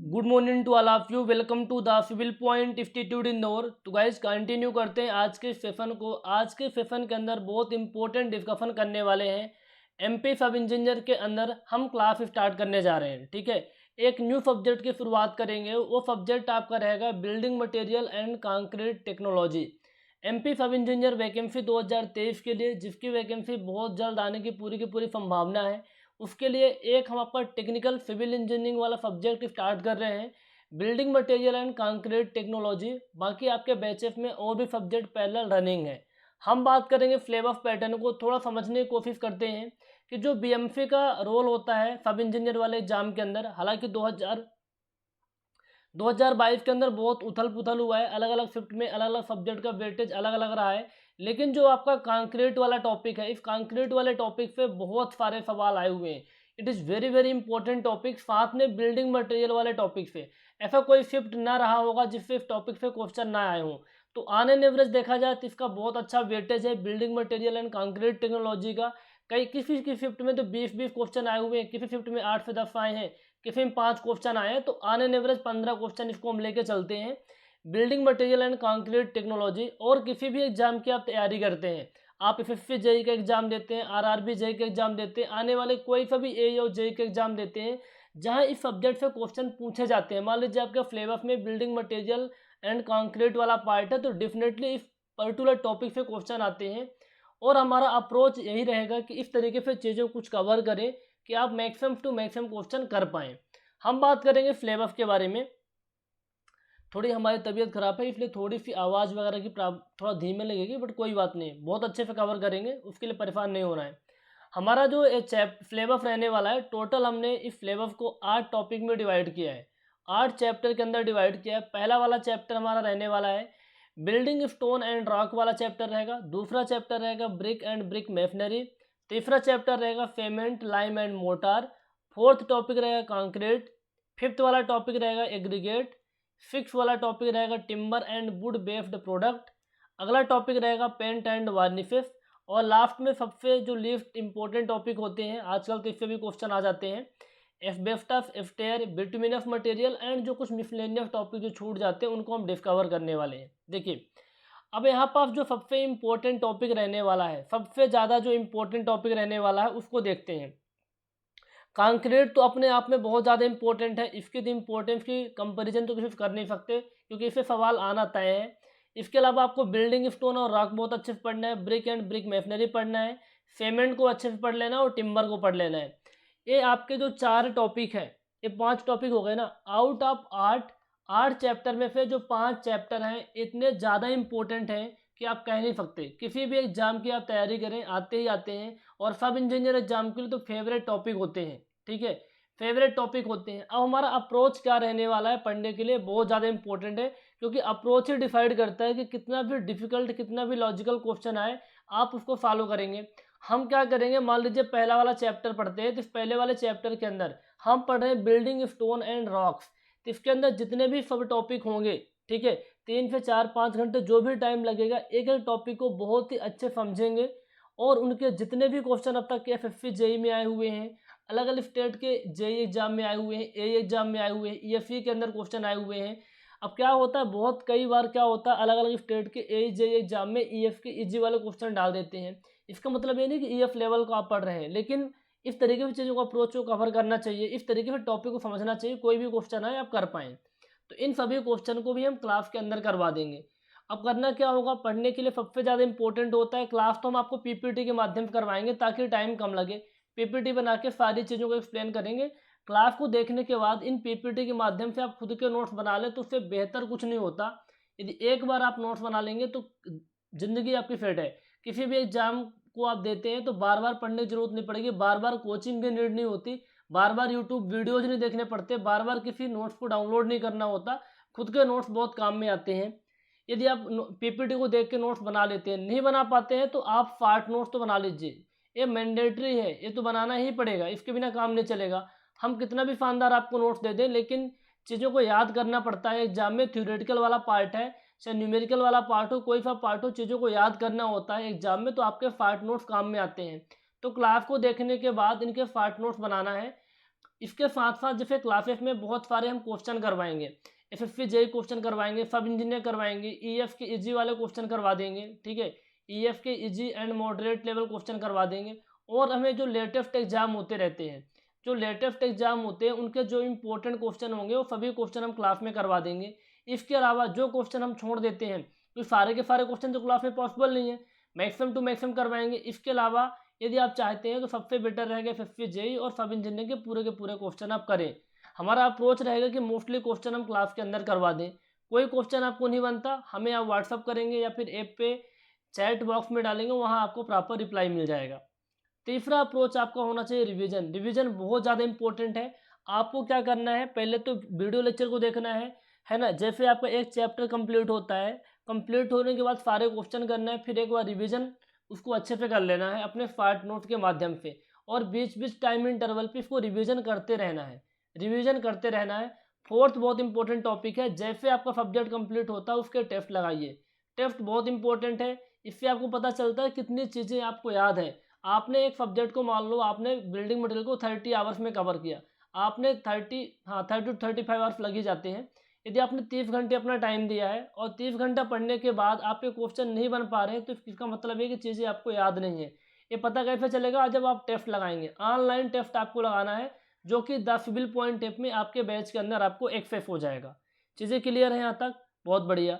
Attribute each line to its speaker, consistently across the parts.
Speaker 1: Good morning to all of you. Welcome to the Civil Point Institute Indore. तो guys continue करते हैं आज के सेशन को। आज के सेशन के अंदर बहुत इंपॉर्टेंट डिस्कशन करने वाले हैं। एमपी सब इंजीनियर के अंदर हम क्लास स्टार्ट करने जा रहे हैं। ठीक है, एक न्यू सब्जेक्ट की शुरुआत करेंगे। वो सब्जेक्ट आपका रहेगा building material and concrete technology. MP सब इंजीनियर वैकेंसी 2023 के लिए, जिसकी वैकेंसी बहुत जल्द आने की पूरी संभावना है, उसके लिए एक हम आपका टेक्निकल सिविल इंजीनियरिंग वाला सब्जेक्ट स्टार्ट कर रहे हैं, building material and concrete technology. बाकी आपके बैचेस में और भी सब्जेक्ट पैरेलल रनिंग है। हम बात करेंगे सिलेबस पैटर्न को थोड़ा समझने की कोशिश करते हैं कि जो बीएमसी का रोल होता है सब इंजीनियर वाले एग्जाम के अंदर, हालांकि 2022 के अंदर बहुत उथल पुथल हुआ है, अलग अलग शिफ्ट में अलग अलग सब्जेक्ट का वेटेज अलग अलग रहा है, लेकिन जो आपका कंक्रीट वाला टॉपिक है, इस कंक्रीट वाले टॉपिक पे बहुत सारे सवाल आए हुए हैं। It is very very important topic. साथ में बिल्डिंग मटेरियल वाले टॉपिक पे ऐसा कोई शिफ्ट ना रहा होगा जिससे इस टॉपिक से क्वेश्चन ना आए हों। तो ऑन एन एवरेज देखा जाए तो इसका बहुत अच्छा वेटेज है building material and concrete technology का। कई किसी की शिफ्ट में तो 20-20 क्वेश्चन आए हुए हैं, किसी शिफ्ट में 8 से 10 आए हैं, किसी में 5 क्वेश्चन आए हैं। तो ऑन एन एवरेज 15 क्वेश्चन इसको हम लेके चलते हैं। Building material and concrete technology. और किसी भी एग्जाम की आप तैयारी करते हैं, आप एसएससी जेई का एग्जाम देते हैं, आरआरबी जेई का एग्जाम देते हैं, आने वाले कोई सा भी एईओ जेई का एग्जाम देते हैं जहां इस सब्जेक्ट से क्वेश्चन पूछे जाते हैं, मान लीजिए आपके सिलेबस में बिल्डिंग मटेरियल एंड कंक्रीट वाला पार्ट है, तो डेफिनेटली इस पर्टिकुलर टॉपिक से क्वेश्चन आते हैं। और हमारा अप्रोच यही रहेगा कि इस तरीके से चीज़ों को कुछ कवर करें कि आप मैक्सिमम टू मैक्सिमम क्वेश्चन कर पाएँ। हम बात करेंगे सिलेबस के बारे में। थोड़ी हमारी तबीयत ख़राब है, इसलिए थोड़ी सी आवाज़ वगैरह की थोड़ा धीमे लगेगी, बट कोई बात नहीं, बहुत अच्छे से कवर करेंगे, उसके लिए परेशान नहीं होना है। हमारा जो सिलेबस रहने वाला है, टोटल हमने इस सिलेबस को 8 टॉपिक में डिवाइड किया है, 8 चैप्टर के अंदर डिवाइड किया है। पहला वाला चैप्टर हमारा रहने वाला है बिल्डिंग स्टोन एंड रॉक वाला चैप्टर रहेगा। दूसरा चैप्टर रहेगा ब्रिक एंड ब्रिक मैसनरी। तीसरा चैप्टर रहेगा cement lime and mortar. Fourth topic रहेगा कंक्रीट। फिफ्थ वाला टॉपिक रहेगा एग्रीगेट। सिक्स वाला टॉपिक रहेगा timber and would based product. अगला टॉपिक रहेगा पेंट एंड वार्निशेस। और लास्ट में सबसे जो लीस्ट इंपॉर्टेंट टॉपिक होते हैं आजकल, तो इससे भी क्वेश्चन आ जाते हैं, asbestos, stair, bituminous material and जो कुछ मिसलेनियस टॉपिक जो छूट जाते हैं उनको हम डिस्कवर करने वाले हैं। देखिए, अब यहाँ पर जो सबसे इम्पोर्टेंट टॉपिक रहने वाला है, सबसे ज़्यादा जो इम्पोर्टेंट टॉपिक रहने वाला है उसको देखते हैं। कंक्रीट तो अपने आप में बहुत ज़्यादा इंपॉर्टेंट है, इसकी तो इम्पोर्टेंस की कंपैरिजन तो किसी से कर नहीं सकते, क्योंकि इससे सवाल आना तय है। इसके अलावा आपको बिल्डिंग स्टोन और रॉक बहुत अच्छे से पढ़ना है, ब्रिक एंड ब्रिक मैसनरी पढ़ना है, सीमेंट को अच्छे से पढ़ लेना है और टिम्बर को पढ़ लेना है। ये आपके जो 4 टॉपिक हैं, ये 5 टॉपिक हो गए ना, आउट ऑफ 8 चैप्टर में से जो 5 चैप्टर हैं इतने ज़्यादा इंपॉर्टेंट हैं कि आप कह नहीं सकते। किसी भी एग्जाम की आप तैयारी करें, आते ही आते हैं, और सब इंजीनियर एग्जाम के लिए तो फेवरेट टॉपिक होते हैं। ठीक है, फेवरेट टॉपिक होते हैं। अब हमारा अप्रोच क्या रहने वाला है पढ़ने के लिए, बहुत ज़्यादा इंपॉर्टेंट है, क्योंकि अप्रोच ही डिसाइड करता है कि कितना भी डिफिकल्ट, कितना भी लॉजिकल क्वेश्चन आए आप उसको फॉलो करेंगे। हम क्या करेंगे, मान लीजिए पहला वाला चैप्टर पढ़ते हैं, तो इस पहले वाले चैप्टर के अंदर हम पढ़ रहे हैं बिल्डिंग स्टोन एंड रॉक्स। तो इसके अंदर जितने भी सब टॉपिक होंगे, ठीक है, 3 से 4-5 घंटे जो भी टाइम लगेगा, एक एक टॉपिक को बहुत ही अच्छे समझेंगे। और उनके जितने भी क्वेश्चन अब तक एसएससी जेई में आए हुए हैं, अलग अलग स्टेट के जेई एग्जाम में आए हुए हैं, ए एग्जाम में आए हुए हैं, ईएफई के अंदर क्वेश्चन आए हुए हैं। अब क्या होता है, बहुत कई बार क्या होता है, अलग अलग स्टेट के ए जेई एग्जाम में ईएफ के इजी वाले क्वेश्चन डाल देते हैं। इसका मतलब ये नहीं कि ईएफ लेवल को आप पढ़ रहे हैं, लेकिन इस तरीके की चीज़ों को अप्रोच को कवर करना चाहिए, इस तरीके से टॉपिक को समझना चाहिए, कोई भी क्वेश्चन आए आप कर पाएँ। तो इन सभी क्वेश्चन को भी हम क्लास के अंदर करवा देंगे। अब करना क्या होगा, पढ़ने के लिए सबसे ज़्यादा इंपॉर्टेंट होता है क्लास, तो हम आपको पीपीटी के माध्यम से करवाएंगे ताकि टाइम कम लगे। पीपीटी बना के सारी चीज़ों को एक्सप्लेन करेंगे। क्लास को देखने के बाद इन पीपीटी के माध्यम से आप खुद के नोट्स बना लें तो उससे बेहतर कुछ नहीं होता। यदि एक बार आप नोट्स बना लेंगे तो ज़िंदगी आपकी सेट है। किसी भी एग्जाम को आप देते हैं तो बार बार पढ़ने की जरूरत नहीं पड़ेगी, बार बार कोचिंग की नीड नहीं होती, बार बार यूट्यूब वीडियोज़ नहीं देखने पड़ते, बार बार किसी नोट्स को डाउनलोड नहीं करना होता। खुद के नोट्स बहुत काम में आते हैं। यदि आप पीपीटी को देख के नोट्स बना लेते हैं, नहीं बना पाते हैं, तो आप पार्ट नोट्स तो बना लीजिए, ये मैंडेटरी है, ये तो बनाना ही पड़ेगा, इसके बिना काम नहीं चलेगा। हम कितना भी शानदार आपको नोट्स दे दें, लेकिन चीज़ों को याद करना पड़ता है। एग्जाम में थ्योरेटिकल वाला पार्ट है, चाहे न्यूमेरिकल वाला पार्ट हो, कोई सा पार्ट हो, चीज़ों को याद करना होता है एग्जाम में, तो आपके पार्ट नोट्स काम में आते हैं। तो क्लास को देखने के बाद इनके पार्ट नोट्स बनाना है। इसके साथ साथ जैसे क्लासेस में बहुत सारे हम क्वेश्चन करवाएंगे, एसएससी जेई क्वेश्चन करवाएंगे, सब इंजीनियर करवाएंगे, ईएफ के इजी वाले क्वेश्चन करवा देंगे, ठीक है, ईएफ के easy and moderate level question करवा देंगे। और हमें जो लेटेस्ट एग्जाम होते रहते हैं, जो लेटेस्ट एग्जाम होते हैं उनके जो इंपॉर्टेंट क्वेश्चन होंगे वो सभी क्वेश्चन हम क्लास में करवा देंगे। इसके अलावा जो क्वेश्चन हम छोड़ देते हैं, तो सारे के सारे क्वेश्चन तो क्लास में पॉसिबल नहीं है, मैक्सिमम टू मैक्सिमम करवाएंगे। इसके अलावा यदि आप चाहते हैं तो सबसे बेटर रहेगा एसएससी जेई और सब इंजीनियर के पूरे क्वेश्चन आप करें। हमारा अप्रोच रहेगा कि मोस्टली क्वेश्चन हम क्लास के अंदर करवा दें। कोई क्वेश्चन आपको नहीं बनता, हमें आप व्हाट्सअप करेंगे या फिर ऐप पे चैट बॉक्स में डालेंगे, वहाँ आपको प्रॉपर रिप्लाई मिल जाएगा। तीसरा अप्रोच आपका होना चाहिए रिवीजन। रिवीजन बहुत ज़्यादा इंपॉर्टेंट है। आपको क्या करना है, पहले तो वीडियो लेक्चर को देखना है ना। जैसे आपका एक चैप्टर कंप्लीट होता है, कंप्लीट होने के बाद सारे क्वेश्चन करना है, फिर एक बार रिवीजन उसको अच्छे से कर लेना है अपने स्मार्ट नोट के माध्यम से, और बीच बीच टाइम इंटरवल पे इसको रिवीजन करते रहना है, रिवीजन करते रहना है। फोर्थ बहुत इंपॉर्टेंट टॉपिक है, जैसे आपका सब्जेक्ट कंप्लीट होता है उसके टेस्ट लगाइए। टेस्ट बहुत इंपॉर्टेंट है, इससे आपको पता चलता है कितनी चीज़ें आपको याद है। आपने एक सब्जेक्ट को, मान लो आपने बिल्डिंग मटेरियल को 30 आवर्स में कवर किया, आपने 30 टू 35 आवर्स लग ही जाते हैं। यदि आपने 30 घंटे अपना टाइम दिया है और 30 घंटा पढ़ने के बाद आपके क्वेश्चन नहीं बन पा रहे हैं, तो इसका मतलब है कि चीज़ें आपको याद नहीं है। ये पता कैसे चलेगा, जब आप टेस्ट लगाएंगे, ऑनलाइन टेस्ट आपको लगाना है, जो कि द सिविल पॉइंट ऐप में आपके बैच के अंदर आपको एक्सेस हो जाएगा। चीज़ें क्लियर हैं यहाँ तक? बहुत बढ़िया।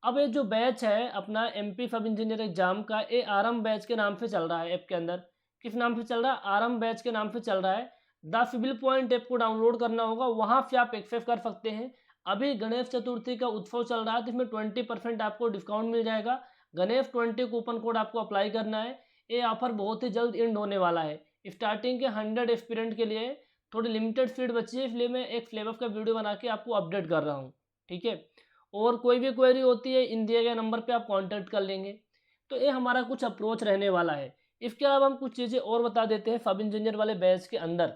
Speaker 1: अब ये जो बैच है अपना एमपी सब इंजीनियर एग्जाम का, ये आरम बैच के नाम से चल रहा है ऐप के अंदर। किस नाम से चल रहा है? आरम बैच के नाम से चल रहा है। द सिविल पॉइंट ऐप को डाउनलोड करना होगा, वहाँ से आप एक्सेस कर सकते हैं। अभी गणेश चतुर्थी का उत्सव चल रहा है, तो इसमें 20% आपको डिस्काउंट मिल जाएगा। गणेश 20 कूपन कोड आपको अप्लाई करना है। ये ऑफर बहुत ही जल्द एंड होने वाला है। स्टार्टिंग के 100 एस्पिरेंट के लिए थोड़ी लिमिटेड सीट बची है, इसलिए मैं एक फ्लेवर का वीडियो बना के आपको अपडेट कर रहा हूँ, ठीक है। और कोई भी क्वेरी होती है इन दिए गए नंबर पे आप कांटेक्ट कर लेंगे। तो ये हमारा कुछ अप्रोच रहने वाला है। इसके अलावा हम कुछ चीज़ें और बता देते हैं। सब इंजीनियर वाले बैच के अंदर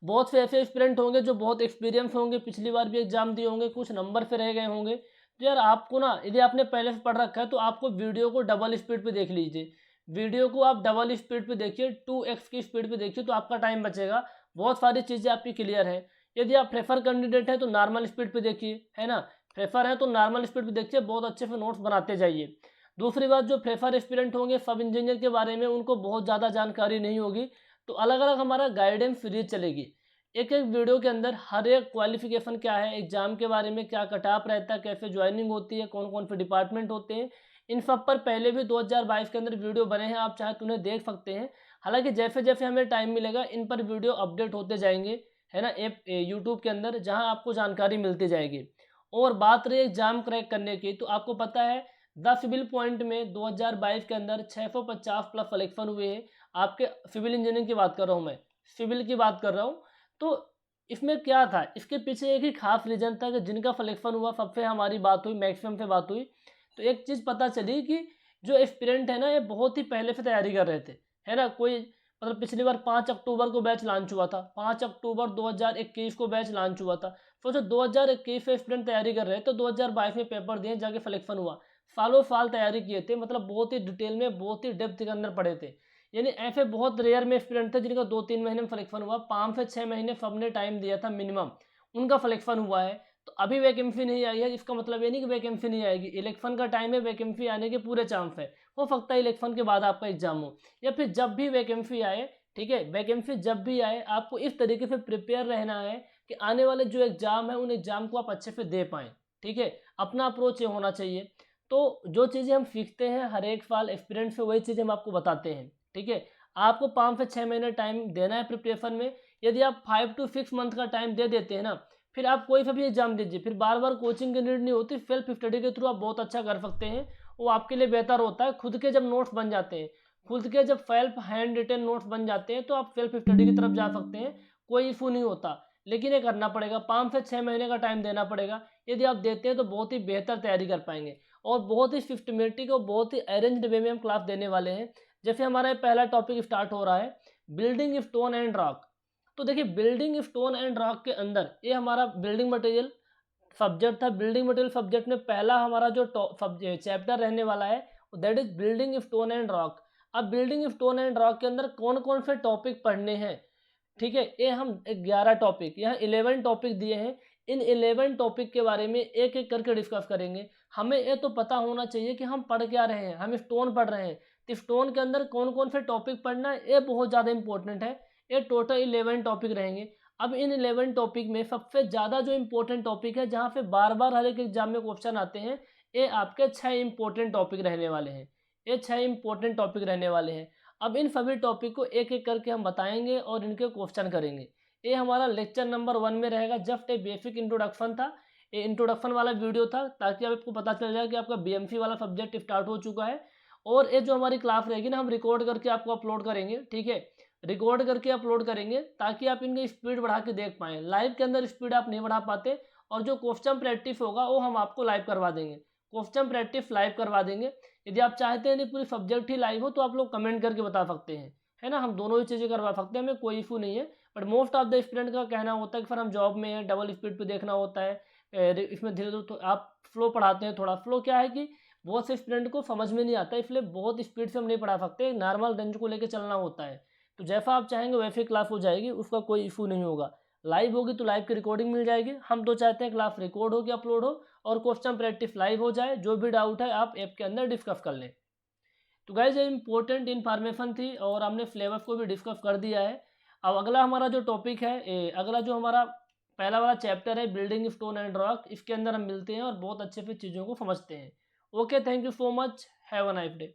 Speaker 1: बहुत से ऐसे एस्पिरेंट होंगे जो बहुत एक्सपीरियंस होंगे, पिछली बार भी एग्जाम दिए होंगे, कुछ नंबर पे रह गए होंगे। तो यार आपको ना, यदि आपने पहले से पढ़ रखा है तो आपको वीडियो को डबल स्पीड पे देख लीजिए। वीडियो को आप डबल स्पीड पे देखिए, 2x की स्पीड पे देखिए, तो आपका टाइम बचेगा। बहुत सारी चीज़ें आपकी क्लियर है। यदि आप प्रेफर कैंडिडेट हैं तो नॉर्मल स्पीड पे देखिए, है ना। प्रेफर है तो नॉर्मल स्पीड पे देखिए, बहुत अच्छे से नोट्स बनाते जाइए। दूसरी बात, जो प्रेफर एस्पिरेंट होंगे सब इंजीनियर के बारे में, उनको बहुत ज़्यादा जानकारी नहीं होगी, तो अलग अलग हमारा गाइडेंस सीरीज चलेगी। एक एक वीडियो के अंदर हर एक क्वालिफिकेशन क्या है, एग्जाम के बारे में क्या कट ऑफ रहता है, कैसे ज्वाइनिंग होती है, कौन कौन से डिपार्टमेंट होते हैं, इन सब पर पहले भी 2022 के अंदर वीडियो बने हैं, आप चाहे तो उन्हें देख सकते हैं। हालांकि जैसे जैसे हमें टाइम मिलेगा इन पर वीडियो अपडेट होते जाएंगे, है ना, ऐप यूट्यूब के अंदर, जहां आपको जानकारी मिलती जाएगी। और बात रही एग्जाम क्रैक करने की, तो आपको पता है द सिविल पॉइंट में 2022 के अंदर 650 प्लस सिलेक्शन हुए हैं। आपके सिविल इंजीनियरिंग की बात कर रहा हूँ मैं, सिविल की बात कर रहा हूँ। तो इसमें क्या था, इसके पीछे एक ही खास रीज़न था कि जिनका सिलेक्शन हुआ सबसे हमारी बात हुई, मैक्सिमम से बात हुई। तो एक चीज़ पता चली कि जो एस्पिरेंट है ना, ये बहुत ही पहले से तैयारी कर रहे थे, है ना। कोई मतलब पिछली बार 5 अक्टूबर को बैच लॉन्च हुआ था, 5 अक्टूबर 2021 को बैच लॉन्च हुआ था। सोचो 2021 से एस्पिरेंट तैयारी कर रहे हैं, तो 2022 में पेपर दिए, जाके सिलेक्शन हुआ। सालों साल तैयारी किए थे, मतलब बहुत ही डिटेल में, बहुत ही डेप्थ के अंदर पढ़े थे। यानी ऐसे बहुत रेयर में एस्पिरेंट थे जिनका 2-3 महीने में सिलेक्शन हुआ। 5 से 6 महीने सबने टाइम दिया था मिनिमम, उनका सिलेक्शन हुआ है। तो अभी वैकेंसी नहीं आई है, इसका मतलब ये नहीं कि वैकेंसी नहीं आएगी। इलेक्शन का टाइम है, वैकेंसी आने के पूरे चांस है। हो सकता है इलेक्शन के बाद आपका एग्जाम हो, या फिर जब भी वैकेंसी आए, ठीक है, वैकेंसी जब भी आए आपको इस तरीके से प्रिपेयर रहना है कि आने वाले जो एग्जाम है उन एग्जाम को आप अच्छे से दे पाएँ, ठीक है। अपना अप्रोच ये होना चाहिए। तो जो चीज़ें हम सीखते हैं हर एक साल एक्सपीरियंस से, वही चीज़ें हम आपको बताते हैं, ठीक है। आपको 5 से 6 महीने टाइम देना है प्रिपरेशन में। यदि आप 5 to 6 मंथ का टाइम दे देते हैं ना, फिर आप कोई सा भी एग्जाम दीजिए, फिर बार बार कोचिंग की नीड नहीं होती। सेल्फ स्टडी के थ्रू आप बहुत अच्छा कर सकते हैं, वो आपके लिए बेहतर होता है। खुद के जब नोट्स बन जाते हैं, खुद के जब सेल्फ हैंड रिटन नोट्स बन जाते हैं, तो आप सेल्फ स्टडी की तरफ जा सकते हैं, कोई इशू नहीं होता। लेकिन ये करना पड़ेगा, 5 से 6 महीने का टाइम देना पड़ेगा। यदि आप देते हैं तो बहुत ही बेहतर तैयारी कर पाएंगे, और बहुत ही सिस्टमेटिक और बहुत ही अरेंज्ड वे में हम क्लास देने वाले हैं। जैसे हमारा ये पहला टॉपिक स्टार्ट हो रहा है, बिल्डिंग स्टोन एंड रॉक। तो देखिए, बिल्डिंग स्टोन एंड रॉक के अंदर ये हमारा बिल्डिंग मटेरियल सब्जेक्ट था। बिल्डिंग मटेरियल सब्जेक्ट में पहला हमारा जो चैप्टर रहने वाला है, that is building stone and rock. अब बिल्डिंग स्टोन एंड रॉक के अंदर कौन कौन से टॉपिक पढ़ने हैं, ठीक है। ये हम 11 टॉपिक, यहाँ 11 टॉपिक दिए हैं। इन 11 टॉपिक के बारे में एक एक करके डिस्कस करेंगे। हमें ये तो पता होना चाहिए कि हम पढ़ क्या रहे हैं, हम स्टोन पढ़ रहे हैं, तो स्टोन के अंदर कौन कौन से टॉपिक पढ़ना है, ये बहुत ज़्यादा इंपॉर्टेंट है। ये टोटल 11 टॉपिक रहेंगे। अब इन 11 टॉपिक में सबसे ज़्यादा जो इंपॉर्टेंट टॉपिक है, जहाँ पे बार बार हर एक एग्जाम में क्वेश्चन आते हैं, ये आपके 6 इंपॉर्टेंट टॉपिक रहने वाले हैं। ये 6 इंपॉर्टेंट टॉपिक रहने वाले हैं। अब इन सभी टॉपिक को एक एक करके हम बताएंगे और इनके क्वेश्चन करेंगे। ये हमारा लेक्चर नंबर 1 में रहेगा। जस्ट ए बेसिक इंट्रोडक्शन था, ये इंट्रोडक्शन वाला वीडियो था, ताकि आपको पता चल जाए कि आपका बीएमसी वाला सब्जेक्ट स्टार्ट हो चुका है। और ये जो हमारी क्लास रहेगी ना, हम रिकॉर्ड करके आपको अपलोड करेंगे, ठीक है। रिकॉर्ड करके अपलोड करेंगे ताकि आप इनकी स्पीड बढ़ा के देख पाएँ। लाइव के अंदर स्पीड आप नहीं बढ़ा पाते, और जो क्वेश्चन प्रैक्टिस होगा वो हम आपको लाइव करवा देंगे। क्वेश्चन प्रैक्टिस लाइव करवा देंगे। यदि आप चाहते हैं नहीं पूरी सब्जेक्ट ही लाइव हो, तो आप लोग कमेंट करके बता सकते हैं, है ना। हम दोनों ही चीज़ें करवा सकते हैं, हमें कोई इशू नहीं है। But most of the student का कहना होता है कि फिर हम जॉब में हैं, डबल स्पीड पे देखना होता है। इसमें धीरे धीरे तो आप फ्लो पढ़ाते हैं। थोड़ा फ्लो क्या है कि बहुत से स्टूडेंट को समझ में नहीं आता, इसलिए बहुत स्पीड से हम नहीं पढ़ा सकते, नॉर्मल रेंज को लेकर चलना होता है। तो जैसा आप चाहेंगे वैसे क्लास हो जाएगी, उसका कोई इशू नहीं होगा। लाइव होगी तो लाइव की रिकॉर्डिंग मिल जाएगी। हम तो चाहते हैं क्लास रिकॉर्ड हो के अपलोड हो और क्वेश्चन प्रैक्टिस लाइव हो जाए। जो भी डाउट है आप ऐप के अंदर डिस्कस कर लें। तो गाइज ये इंपॉर्टेंट इन्फॉर्मेशन थी और हमने सिलेबस को भी डिस्कस कर दिया है। अब अगला हमारा जो टॉपिक है, अगला जो हमारा पहला वाला चैप्टर है बिल्डिंग स्टोन एंड रॉक, इसके अंदर हम मिलते हैं और बहुत अच्छे से चीज़ों को समझते हैं। Okay, thank you so much, have a nice day.